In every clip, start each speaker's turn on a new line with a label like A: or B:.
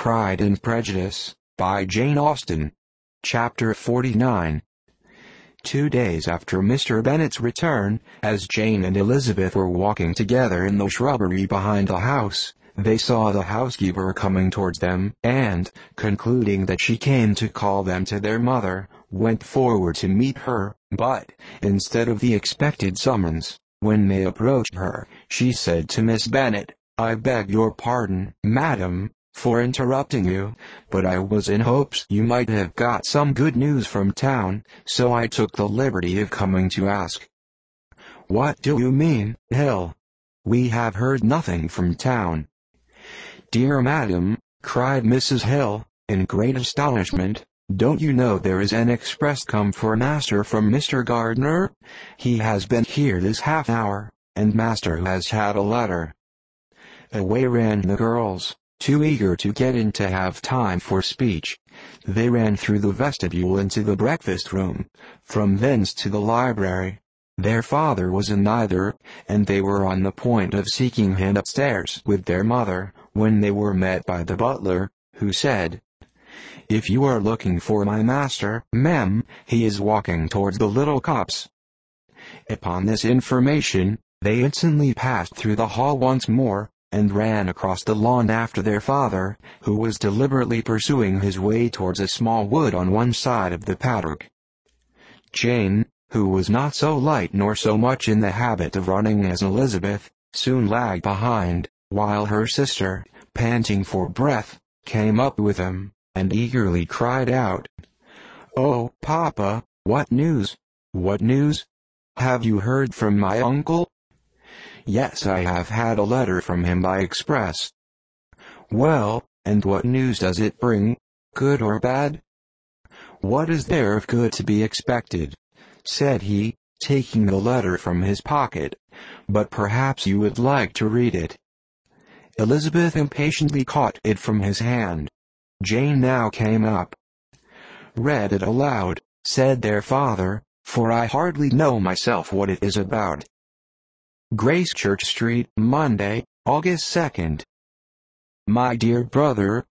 A: Pride and Prejudice, by Jane Austen. Chapter 49. 2 days after Mr. Bennet's return, as Jane and Elizabeth were walking together in the shrubbery behind the house, they saw the housekeeper coming towards them, and, concluding that she came to call them to their mother, went forward to meet her, but, instead of the expected summons, when they approached her, she said to Miss Bennet, "I beg your pardon, madam, for interrupting you, but I was in hopes you might have got some good news from town, so I took the liberty of coming to ask." "What do you mean, Hill? We have heard nothing from town." "Dear madam," cried Mrs. Hill, in great astonishment, "don't you know there is an express come for master from Mr. Gardiner? He has been here this half hour, and master has had a letter." Away ran the girls, too eager to get in to have time for speech. They ran through the vestibule into the breakfast room, from thence to the library. Their father was in neither, and they were on the point of seeking him upstairs with their mother, when they were met by the butler, who said, "If you are looking for my master, ma'am, he is walking towards the little copse." Upon this information, they instantly passed through the hall once more, and ran across the lawn after their father, who was deliberately pursuing his way towards a small wood on one side of the paddock. Jane, who was not so light nor so much in the habit of running as Elizabeth, soon lagged behind, while her sister, panting for breath, came up with them, and eagerly cried out, "Oh, papa, what news? What news? Have you heard from my uncle?" "Yes, I have had a letter from him by express." "Well, and what news does it bring, good or bad?" "What is there of good to be expected?" said he, taking the letter from his pocket, "but perhaps you would like to read it." Elizabeth impatiently caught it from his hand. Jane now came up. "Read it aloud," said their father, "for I hardly know myself what it is about." Gracechurch Street, Monday, August 2nd. My dear brother,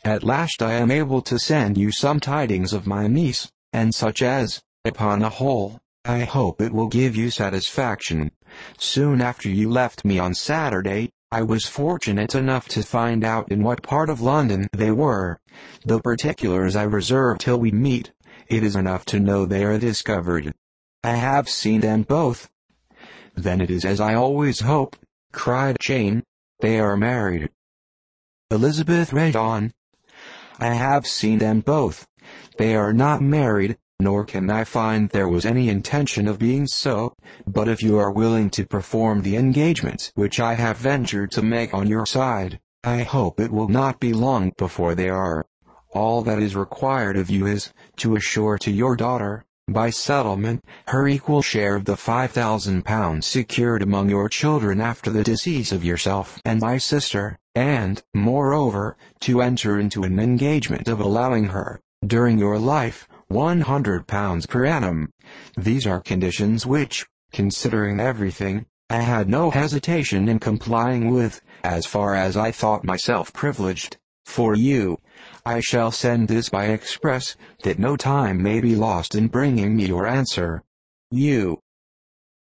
A: at last I am able to send you some tidings of my niece, and such as, upon the whole, I hope it will give you satisfaction. Soon after you left me on Saturday, I was fortunate enough to find out in what part of London they were. The particulars I reserve till we meet. It is enough to know they are discovered. I have seen them both. "Then it is as I always hoped," cried Jane. "They are married." Elizabeth read on. "I have seen them both. They are not married, nor can I find there was any intention of being so, but if you are willing to perform the engagements which I have ventured to make on your side, I hope it will not be long before they are. All that is required of you is, to assure to your daughter, by settlement, her equal share of the £5,000 secured among your children after the decease of yourself and my sister, and, moreover, to enter into an engagement of allowing her, during your life, £100 per annum. These are conditions which, considering everything, I had no hesitation in complying with, as far as I thought myself privileged. For you, I shall send this by express, that no time may be lost in bringing me your answer. You,